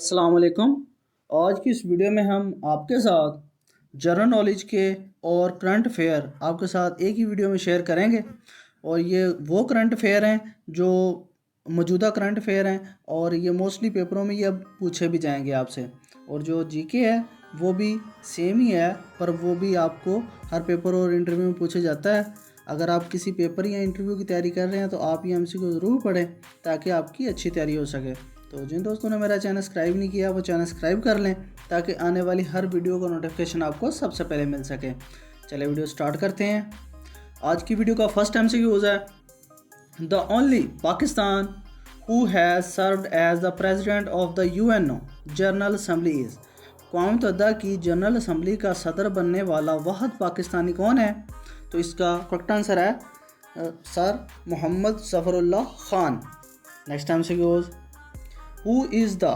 अस्सलाम वालेकुम। आज की इस वीडियो में हम आपके साथ जनरल नॉलेज के और करंट अफेयर आपके साथ एक ही वीडियो में शेयर करेंगे। और ये वो करंट अफेयर हैं जो मौजूदा करंट अफेयर हैं और ये मोस्टली पेपरों में ये अब पूछे भी जाएंगे आपसे। और जो जीके है वो भी सेम ही है, पर वो भी आपको हर पेपर और इंटरव्यू में पूछा जाता है। अगर आप किसी पेपर या इंटरव्यू की तैयारी कर रहे हैं तो आप ये एमसीक्यू ज़रूर पढ़ें ताकि आपकी अच्छी तैयारी हो सके। तो जिन दोस्तों ने मेरा चैनल सब्सक्राइब नहीं किया वो चैनल सब्सक्राइब कर लें ताकि आने वाली हर वीडियो का नोटिफिकेशन आपको सबसे पहले मिल सके। चलिए वीडियो स्टार्ट करते हैं। आज की वीडियो का फर्स्ट एमसीक्यू है, the only Pakistan who has served as the president of the UNO general assembly is. अक़वाम मुत्तहिदा की जनरल असम्बली का सदर बनने वाला वाहद पाकिस्तानी कौन है? तो इसका करेक्ट आंसर है sir Muhammad Zafrullah Khan. Next MCQ, Who is the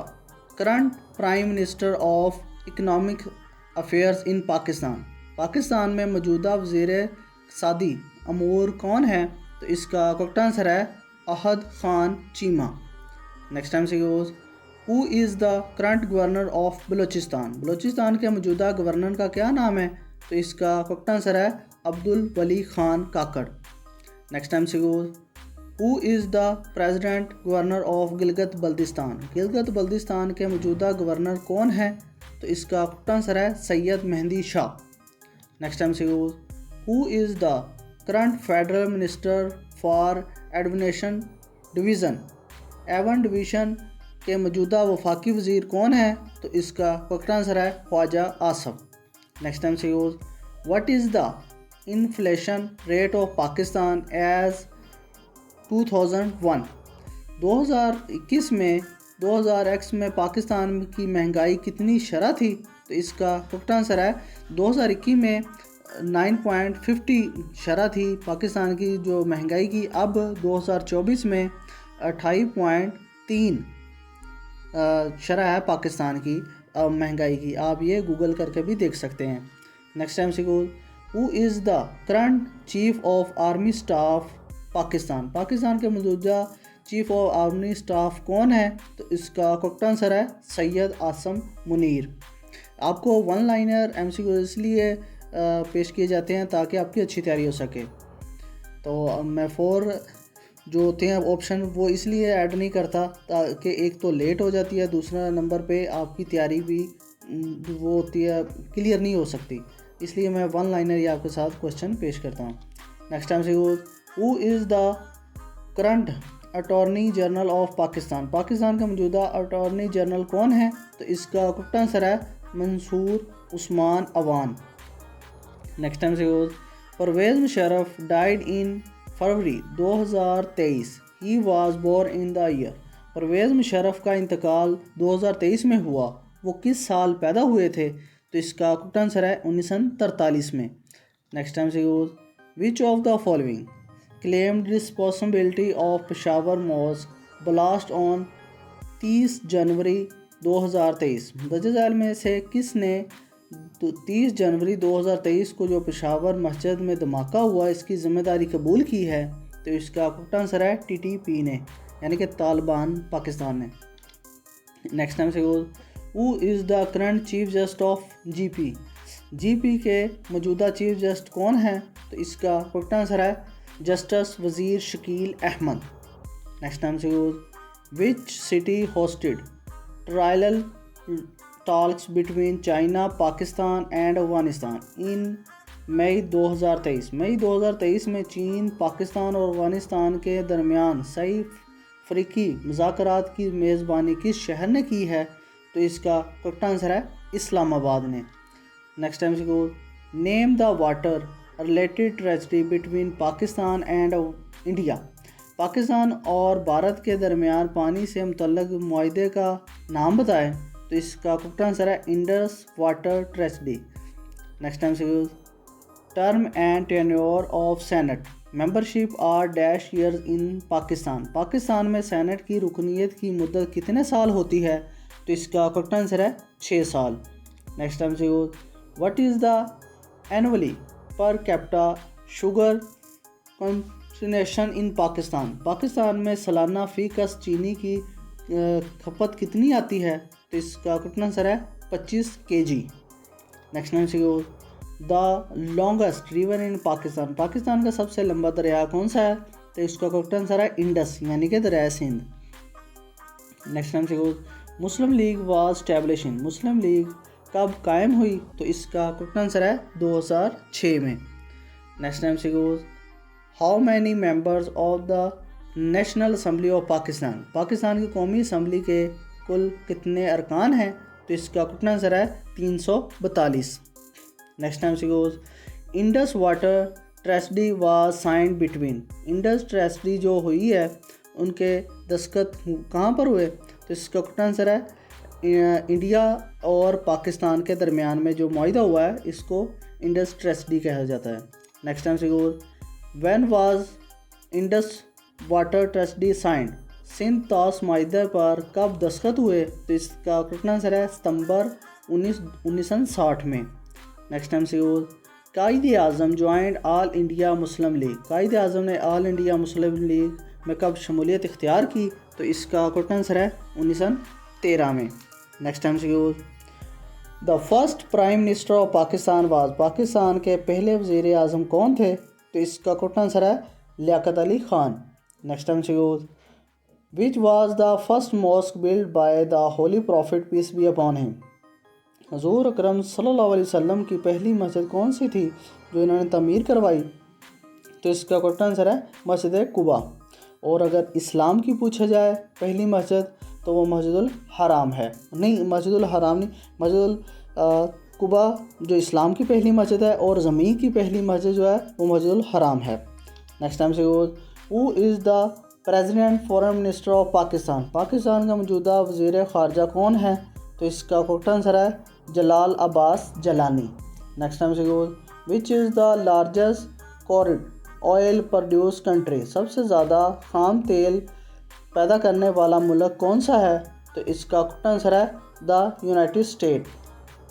current Prime Minister of Economic Affairs in Pakistan? Pakistan में मौजूदा वज़ीर इक़्तिसादी अमूर कौन है? तो इसका करेक्ट आंसर है अहद खान चीमा। नेक्स्ट टाइम से Who is the current Governor of Balochistan? Balochistan के मौजूदा गवर्नर का क्या नाम है? तो इसका करेक्ट आंसर है अब्दुल वली खान काकड़। नेक्स्ट टाइम से Who is the President Governor of Gilgit Baltistan? Gilgit Baltistan के मौजूदा गवर्नर कौन है? तो इसका करेक्ट आंसर है सैयद मेहंदी शाह। नेक्स्ट टाइम से Who is the current Federal Minister for Aviation Division? Aviation division के मौजूदा वफाकी वज़ीर कौन है? तो इसका करेक्ट आंसर है ख्वाजा आसफ। नेक्स्ट टाइम से What is the inflation rate of Pakistan as 2001? 2021 में 2000x में पाकिस्तान की महंगाई कितनी शरह थी? तो इसका करेक्ट आंसर है 2021 में 9.50 शरह थी पाकिस्तान की जो महंगाई की। अब 2024 में 28.3 शरह है पाकिस्तान की महंगाई की। आप ये गूगल करके भी देख सकते हैं। नेक्स्ट टाइम से Who is the current chief of army staff Pakistan? Pakistan के मौजूदा चीफ ऑफ आर्मी स्टाफ कौन है? तो इसका करेक्ट आंसर है सैयद आसम मुनीर। आपको वन लाइनर एमसीक्यू इसलिए पेश किए जाते हैं ताकि आपकी अच्छी तैयारी हो सके। तो मैं 4 जो होते हैं ऑप्शन वो इसलिए ऐड नहीं करता ताकि एक तो लेट हो जाती है, दूसरा नंबर पे आपकी तैयारी भी वो होती है क्लियर नहीं हो सकती, इसलिए मैं वन लाइनर ही आपके साथ क्वेश्चन पेश करता हूँ। नेक्स्ट टाइम से Who is the current attorney general of Pakistan? Pakistan का मौजूदा अटॉर्नी जनरल कौन है? तो इसका करेक्ट आंसर है मंसूर उस्मान अवान। नेक्स्ट टाइम से Pervez Musharraf died in February 2023। He was born in the year. Pervez Musharraf का इंतकाल 2023 में हुआ, वो किस साल पैदा हुए थे? तो इसका करेक्ट आंसर है 1943 में। नेक्स्ट टाइम से which of the following claimed responsibility of Peshawar mosque blast on 30 January 2023। दर्ज झैल में से किसने 30 जनवरी 2023 को जो पेशावर मस्जिद में धमाका हुआ इसकी ज़िम्मेदारी कबूल की है? तो इसका करेक्ट आंसर है टीटीपी ने, यानी कि तालिबान पाकिस्तान ने। नेक्स्ट टाइम से Who is the current chief just of GP? GP के मौजूदा चीफ जस्ट कौन है? तो इसका करेक्ट आंसर है जस्टिस वज़ीर शकील अहमद। नेक्स्ट टाइम से which city hosted trial talks between China Pakistan and Afghanistan in May 2023। मई 2023 में चीन, पाकिस्तान और अफगानिस्तान के दरमियान सही अफ्रीकी मुज़ाकरात की मेज़बानी किस शहर ने की है? तो इसका करेक्ट आंसर है इस्लामाबाद ने। नेक्स्ट टाइम से name the water related tragedy between Pakistan and India. Pakistan और भारत के दरमियान पानी से मुतल्लक मुआहदे का नाम बताएं। तो इसका करेक्ट आंसर है Indus water tragedy. Next time से term and tenure of senate membership are dash years in Pakistan. Pakistan में सेनेट की रुकनीत की मुद्दत कितने साल होती है? तो इसका करेक्ट आंसर है 6 साल। नेक्स्ट टाइम से what is the annually per capita sugar consumption in Pakistan. Pakistan में सालाना फ़ी कस चीनी की खपत कितनी आती है? तो इसका करेक्ट आंसर है 25 kg। Next MCQ, the longest river in Pakistan, Pakistan का सबसे लंबा दरिया कौन सा है? तो इसका करेक्ट आंसर है इंडस यानी कि दरिया Sindh. Next MCQ, Muslim League was establishing, Muslim League कब कायम हुई? तो इसका करेक्ट आंसर है 2006 में। Next MCQ, how many members of the national assembly of Pakistan, Pakistan की कौमी असम्बली के कुल कितने अरकान हैं? तो इसका करेक्ट आंसर है 342। Next MCQ, Indus water treaty was signed between, Indus treaty जो हुई है उनके दस्तखत कहाँ पर हुए? तो इसका करेक्ट आंसर है इंडिया और पाकिस्तान के दरमियान में जो मुआहिदा हुआ है इसको इंडस ट्रेस्टी कहा जाता है। Next MCQ, when was Indus water treaty signed, Sindh Taas मुआहिदे पर कब दस्तखत हुए? तो इसका करेक्ट आंसर है सितंबर 1960 में। Next MCQ, Quaide Azam joined All India Muslim League, Quaide Azam ने ऑल इंडिया मुस्लिम लीग में कब शमूलियत इख्तियार की? तो इसका करेक्ट आंसर है 1913 में। Next MCQ, the first prime minister of Pakistan was, Pakistan के पहले वज़ीर आज़म कौन थे? तो इसका करेक्ट आंसर है Liaquat Ali Khan. Next MCQ, which was the first mosque build by the holy prophet peace be upon him, हज़ूर अकरम सल्लल्लाहु अलैहि वसल्लम की पहली मस्जिद कौन सी थी जो इन्होंने तमीर करवाई? तो इसका करेक्ट आंसर है मस्जिद कुबा। और अगर इस्लाम की पूछा जाए पहली मस्जिद तो वो मस्जिदुल हराम है, नहीं मस्जिदुल हराम नहीं, मस्जिदुल कुबा जो इस्लाम की पहली मस्जिद है और ज़मीन की पहली मस्जिद जो है वो मस्जिदुल हराम है। Next MCQ, who is the president foreign minister of Pakistan, Pakistan का मौजूदा वज़ीर ख़ारजा कौन है? तो इसका करेक्ट आंसर है Jalal Abbas Jalani. Next MCQ, which is the largest crude oil produce country, सबसे ज़्यादा खाम तेल पैदा करने वाला मुल्क कौन सा है? तो इसका करेक्ट आंसर है the United state.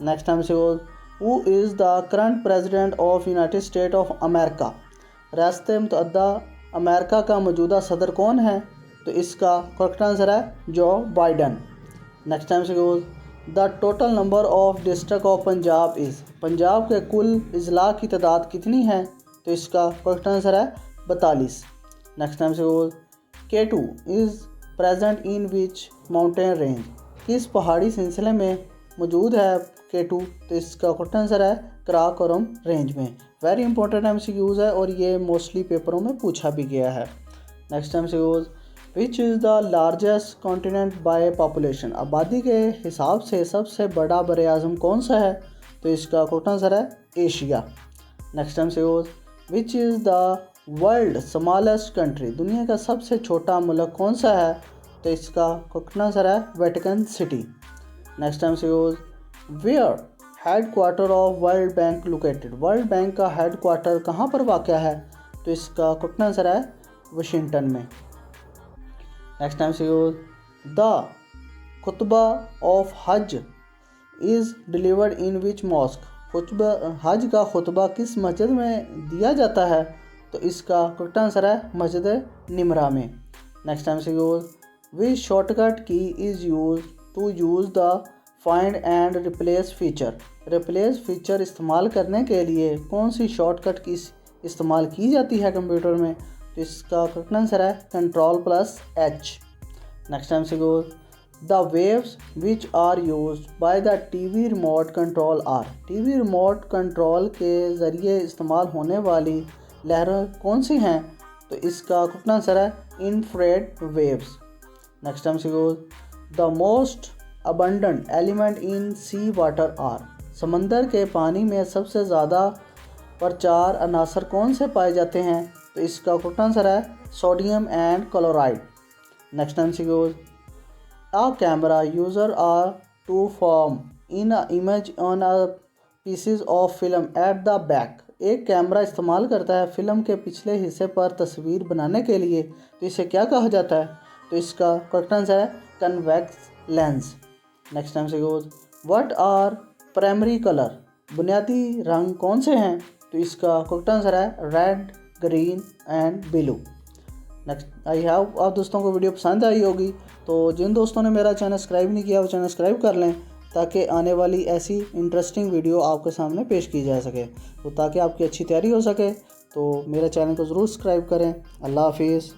Next MCQ, who is the current president of United state of America, रियासत मुत्तहदा अमेरिका का मौजूदा सदर कौन है? तो इसका करेक्ट आंसर है जो Biden. Next MCQ, the total number of district of Punjab is, Punjab के कुल अजला की तादाद कितनी है? तो इसका करेक्ट आंसर है 42। Next MCQ, K2 is present in which mountain range, किस पहाड़ी सिलसिले में मौजूद है K2? तो इसका करेक्ट आंसर है कराकोरम रेंज में। वेरी इंपॉर्टेंट MCQs है और ये मोस्टली पेपरों में पूछा भी गया है। Next MCQs, which is the largest continent by population, आबादी के हिसाब से सबसे बड़ा बर आज़म कौन सा है? तो इसका करेक्ट आंसर है Asia. Next MCQs, which is the world smallest country, दुनिया का सबसे छोटा मुल्क कौन सा है? तो इसका करेक्ट आंसर है Vatican City. Next MCQs, where headquarter of World Bank located, World Bank का हेड क्वार्टर कहाँ पर वाक़ है? तो इसका करेक्ट आंसर है वाशिंगटन में। नेक्स्ट MCQ, द खुतबा ऑफ हज is delivered in which mosque, खुतबा हज का खुतबा किस मस्जिद में दिया जाता है? तो इसका करेक्ट आंसर है मस्जिद निमरा में। Next MCQ, which shortcut key is used to use the find and replace feature, replace feature इस्तेमाल करने के लिए कौन सी शॉर्टकट की इस्तेमाल की जाती है कंप्यूटर में? तो इसका करेक्ट आंसर है Ctrl+H। Next MCQ, the waves which are used by the TV remote control are, TV remote control के ज़रिए इस्तेमाल होने वाली लहरें कौन सी हैं? तो इसका करेक्ट आंसर है infrared waves. Next MCQ, the most abundant element in sea water are, समंदर के पानी में सबसे ज़्यादा प्रचार अनासर कौन से पाए जाते हैं? तो इसका करेक्ट आंसर है sodium and chloride. Next MCQ, a camera user are to form in a image on a pieces of film at the back, एक कैमरा इस्तेमाल करता है फिल्म के पिछले हिस्से पर तस्वीर बनाने के लिए, तो इसे क्या कहा जाता है? तो इसका करेक्ट आंसर है convex lens. Next MCQ, what are primary colour, बुनियादी रंग कौन से हैं? तो इसका करेक्ट आंसर है red, green and blue. Next I have आप दोस्तों को वीडियो पसंद आई होगी, तो जिन दोस्तों ने मेरा चैनल सब्सक्राइब नहीं किया वो चैनल सब्सक्राइब कर लें, ताकि आने वाली ऐसी इंटरेस्टिंग वीडियो आपके सामने पेश की जा सके। तो ताकि आपकी अच्छी तैयारी हो सके तो मेरे चैनल को ज़रूर सब्सक्राइब करें। अल्लाह हाफिज़।